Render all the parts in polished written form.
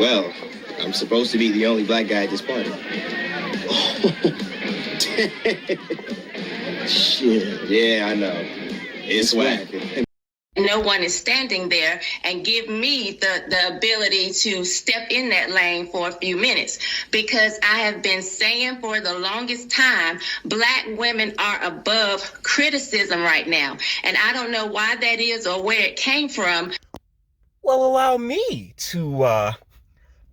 Well, I'm supposed to be the only black guy at this party. Shit. Yeah, I know. It's whack. No one is standing there and give me the ability to step in that lane for a few minutes, because I have been saying for the longest time, black women are above criticism right now. And I don't know why that is or where it came from. Well, allow me to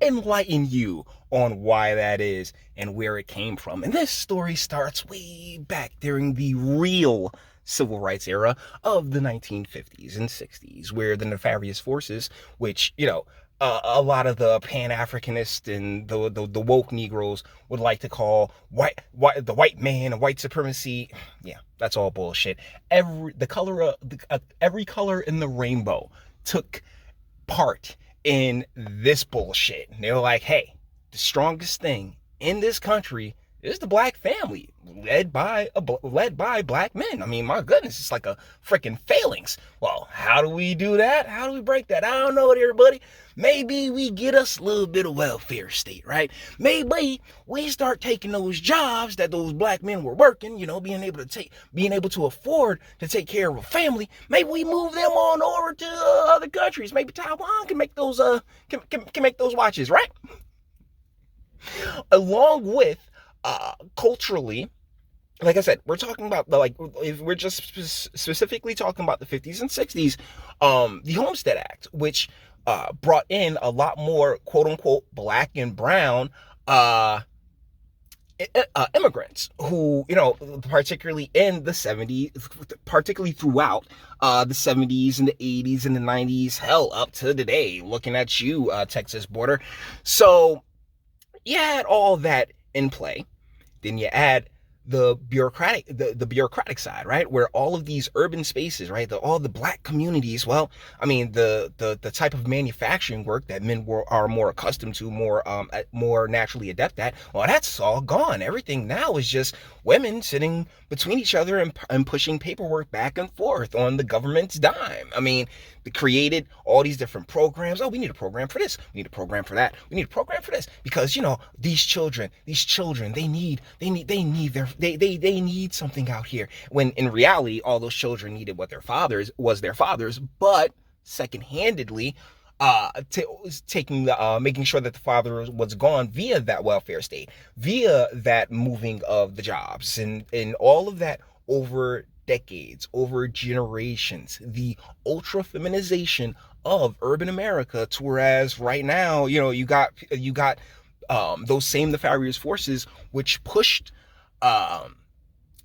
enlighten you on why that is and where it came from. And this story starts way back during the real civil rights era of the 1950s and 60s, where the nefarious forces, which, a lot of the Pan-Africanists and the woke Negroes would like to call the white man and white supremacy. Yeah, that's all bullshit. Every color in the rainbow took part in this bullshit. And they were like, hey, the strongest thing in this country is the black family, led by black men. I mean, my goodness, it's like a freaking phalanx. Well, how do we do that? How do we break that? I don't know it, everybody. Maybe we get us a little bit of welfare state, right? Maybe we start taking those jobs that those black men were working, being able to afford to take care of a family. Maybe we move them on over to other countries. Maybe Taiwan can make those can make those watches, right? Along with culturally, like I said, we're talking about if we're just specifically talking about the 50s and 60s, the Homestead Act, which brought in a lot more quote unquote black and brown immigrants who, particularly in the 70s, particularly throughout the 70s and the 80s and the 90s, hell, up to today, looking at you, Texas border. So you had all that in play. Then you add the bureaucratic side, right? Where all of these urban spaces, right? All the black communities, well, I mean, the type of manufacturing work that men are more accustomed to, more naturally adept at, well, that's all gone. Everything now is just women sitting between each other and pushing paperwork back and forth on the government's dime. I mean, they created all these different programs. Oh, we need a program for this. We need a program for that. We need a program for this because, these children, they need something out here. When in reality, all those children needed what their fathers, but second-handedly, making sure that the father was gone via that welfare state, via that moving of the jobs, and all of that over decades, over generations, the ultra feminization of urban America, to whereas right now, you got those same nefarious forces which pushed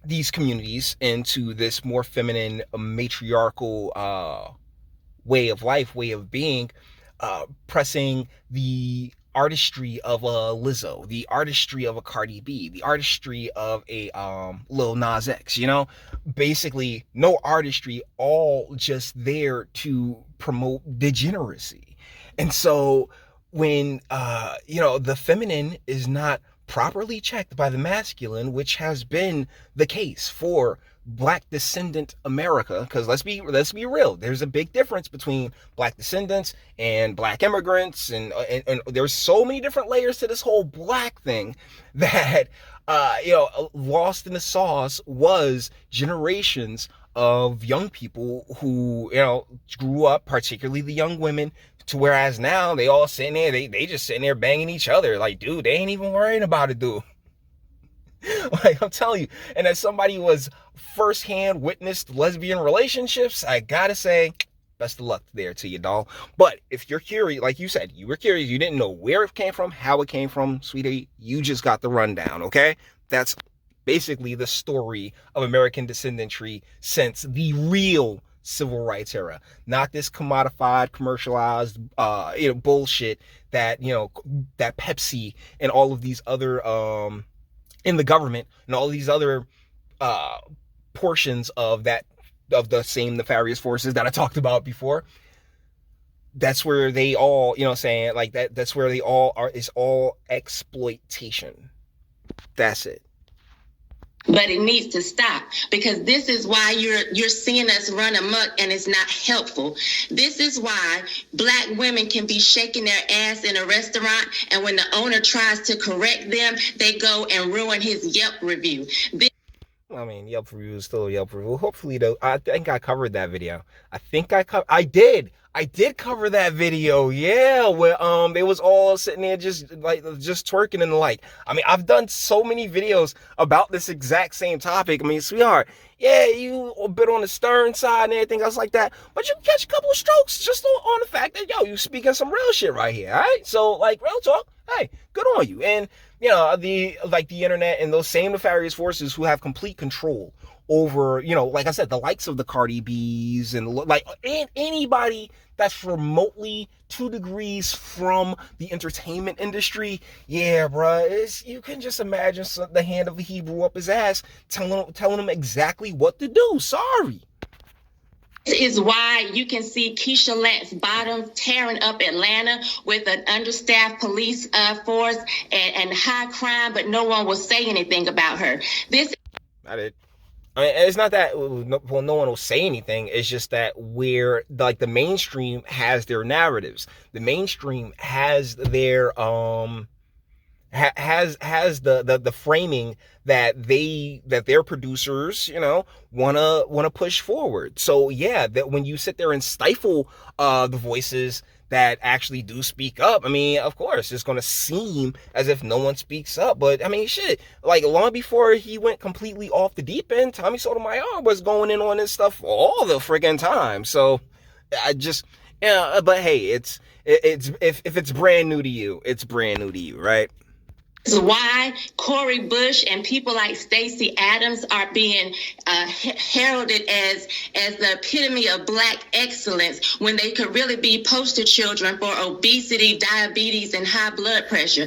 these communities into this more feminine, matriarchal way of life, way of being, pressing the artistry of a Lizzo, the artistry of a Cardi B, the artistry of a Lil Nas X, basically no artistry, all just there to promote degeneracy. And so when the feminine is not properly checked by the masculine, which has been the case for black descendant America, because let's be real, there's a big difference between black descendants and black immigrants, and there's so many different layers to this whole black thing that lost in the sauce was generations of young people who grew up, particularly the young women, to whereas now they all sitting there, they just sitting there banging each other like, dude, they ain't even worrying about it, dude. Like, I'm telling you, and as somebody who was firsthand witnessed lesbian relationships, I gotta say, best of luck there to you, doll. But if you're curious, like you said, you were curious, you didn't know where it came from, how it came from, sweetie, you just got the rundown, okay? That's basically the story of American descendantry since the real civil rights era, not this commodified, commercialized, bullshit that, that Pepsi and all of these other, in the government and all these other portions of the same nefarious forces that I talked about before. That's where they all, saying like that's where they all are, is all exploitation. That's it. But it needs to stop, because this is why you're seeing us run amok, and it's not helpful. This is why Black women can be shaking their ass in a restaurant, and when the owner tries to correct them, they go and ruin his Yelp review. I mean, Yelp review is still a Yelp review. Hopefully, though, I think I covered that video. I did. I did cover that video, yeah, where they was all sitting there just twerking and the like. I mean, I've done so many videos about this exact same topic. I mean, sweetheart, yeah, you a bit on the stern side and everything else like that, but you can catch a couple of strokes just on the fact that, yo, you speaking some real shit right here, all right? So, like, real talk, hey, good on you. And, you know, the internet and those same nefarious forces who have complete control over, you know, like I said, the likes of the Cardi B's and like anybody that's remotely 2 degrees from the entertainment industry. Yeah, bruh, you can just imagine the hand of a Hebrew up his ass telling him exactly what to do. Sorry. This is why you can see Keisha Lance Bottoms tearing up Atlanta with an understaffed police force and high crime, but no one will say anything about her. Not it. I mean, it's not that, well, no one will say anything. It's just that where, like, the mainstream has their narratives. The mainstream has their, has the framing that their producers, you know, wanna push forward. So yeah, that when you sit there and stifle the voices that actually do speak up, I mean, of course, it's going to seem as if no one speaks up. But I mean, shit, like long before he went completely off the deep end, Tommy Sotomayor was going in on this stuff all the friggin' time. So I just, yeah, but hey, it's if it's brand new to you, it's brand new to you, right? This is why Cori Bush and people like Stacey Adams are being heralded as the epitome of Black excellence, when they could really be poster children for obesity, diabetes, and high blood pressure.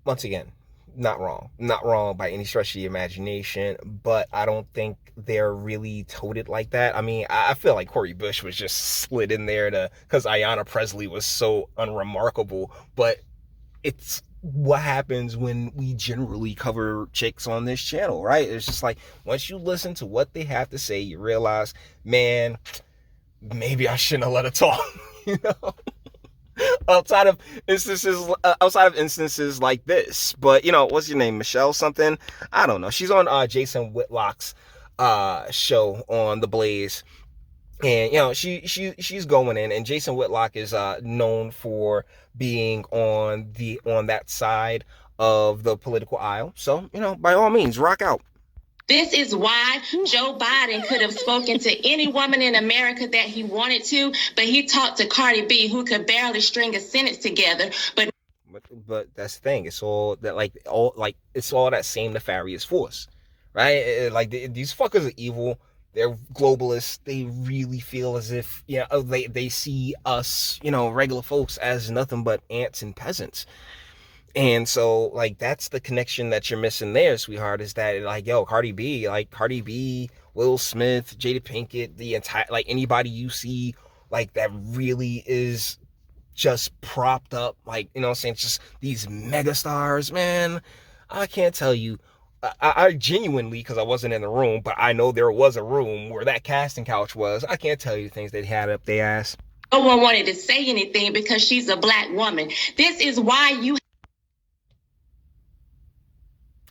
Once again, not wrong by any stretch of the imagination, but I don't think they're really toted like that. I mean, I feel like Cori Bush was just slid in there because Ayanna Presley was so unremarkable, but it's what happens when we generally cover chicks on this channel, right? It's just like, once you listen to what they have to say, you realize, man, maybe I shouldn't have let her talk, you know? outside of instances like this. But, you know, what's your name, Michelle something? I don't know. She's on Jason Whitlock's show on The Blaze. And, you know, she's going in, and Jason Whitlock is known for being on that side of the political aisle. So, you know, by all means, rock out. This is why Joe Biden could have spoken to any woman in America that he wanted to, but he talked to Cardi B, who could barely string a sentence together. But that's the thing. It's all that it's all that same nefarious force, right? Like these fuckers are evil. They're globalists. They really feel as if, you know, they see us, you know, regular folks as nothing but ants and peasants. And so, like, that's the connection that you're missing there, sweetheart, is that, like, yo, Cardi B, Will Smith, Jada Pinkett, the entire, like, anybody you see, like, that really is just propped up, like, you know what I'm saying, just these mega stars, man. I can't tell you. I genuinely, because I wasn't in the room, but I know there was a room where that casting couch was. I can't tell you things they had up their ass. No one wanted to say anything because she's a Black woman. This is why you...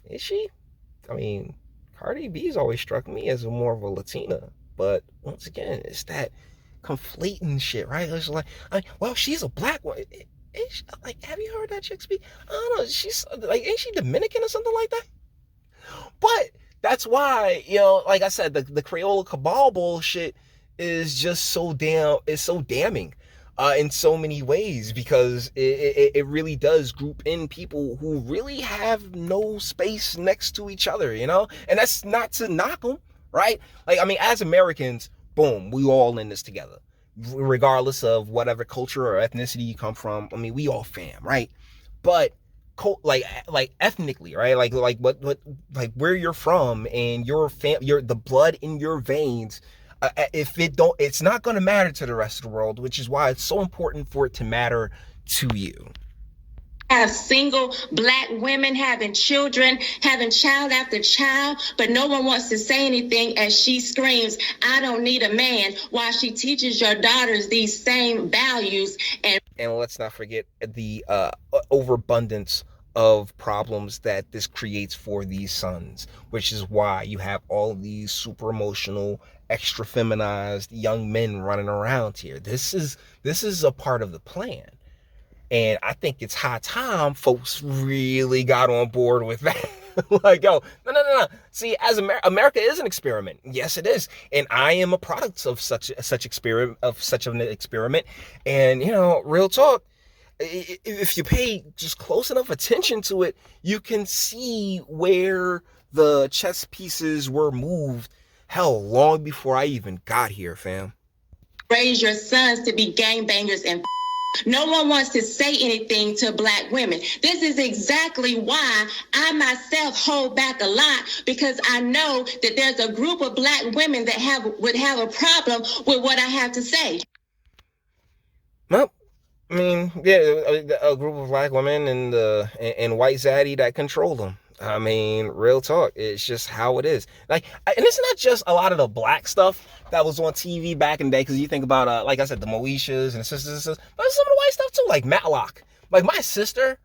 Is she? I mean, Cardi B's always struck me as more of a Latina, but once again, it's that conflating shit, right? It's like, well, she's a Black one. Like, have you heard that chick speak? I don't know. She's like, ain't she Dominican or something like that? But that's why, you know, like I said, the Crayola Cabal bullshit is just so damning in so many ways, because it really does group in people who really have no space next to each other, you know? And that's not to knock them, right? Like, I mean, as Americans, boom, we all in this together, regardless of whatever culture or ethnicity you come from. I mean, we all fam, right? But like ethnically, right? Like what like where you're from and the blood in your veins, it's not going to matter to the rest of the world, which is why it's so important for it to matter to you. have single black women having children, having child after child, but no one wants to say anything as she screams, "I don't need a man," while she teaches your daughters these same values. And let's not forget the overabundance of problems that this creates for these sons, which is why you have all these super emotional, extra feminized young men running around here. This is a part of the plan. And I think it's high time folks really got on board with that. Like, yo, no. See, as America is an experiment. Yes, it is. And I am a product of such an experiment. And, real talk, if you pay just close enough attention to it, you can see where the chess pieces were moved, hell, long before I even got here, fam. Raise your sons to be gangbangers and no one wants to say anything to black women. This is exactly why I myself hold back a lot, because I know that there's a group of black women that would have a problem with what I have to say. Well, I mean, yeah, a group of black women and white zaddy that control them. I mean, real talk. It's just how it is. Like, and it's not just a lot of the black stuff that was on TV back in the day. Because you think about, like I said, the Moeshas and the sisters, but some of the white stuff too, like Matlock. Like, my sister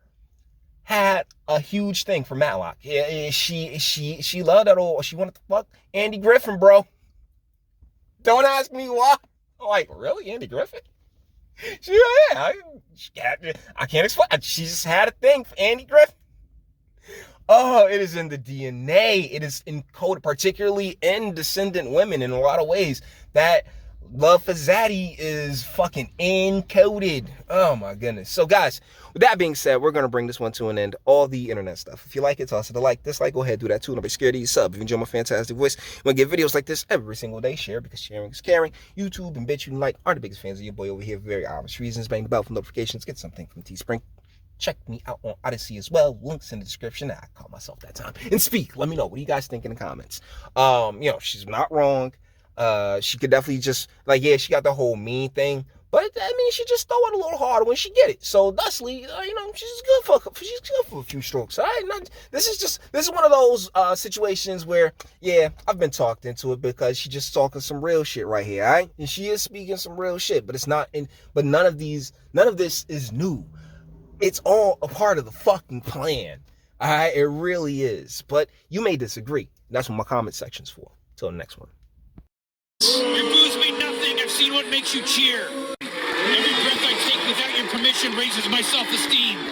had a huge thing for Matlock. Yeah, she loved that old. She wanted to fuck Andy Griffin, bro. Don't ask me why. I'm like, really, Andy Griffin? I can't explain. She just had a thing for Andy Griffin. Oh, it is in the DNA. It is encoded, particularly in descendant women in a lot of ways. That love for zaddy is fucking encoded. Oh my goodness. So guys, with that being said, we're going to bring this one to an end. All the internet stuff. If you like it, toss it a like, dislike, go ahead, do that too. Don't be scared of your sub. If you enjoy my fantastic voice, I'm going to get videos like this every single day. Share, because sharing is caring. YouTube and Bitchute and like are the biggest fans of your boy over here for very obvious reasons. Bang the bell for notifications. Get something from Teespring. Check me out on Odyssey as well. Links in the description. I caught myself that time. And speak. Let me know. What do you guys think in the comments? She's not wrong. She could definitely just, she got the whole mean thing. But, I mean, she just throw it a little harder when she get it. So, thusly, she's good for a few strokes. All right? This is one of those situations where, yeah, I've been talked into it because she just talking some real shit right here, all right? And she is speaking some real shit, but but none of this is new. It's all a part of the fucking plan. All right, it really is. But you may disagree. That's what my comment section's for. Till the next one. Your boos mean nothing. I've seen what makes you cheer. Every breath I take without your permission raises my self-esteem.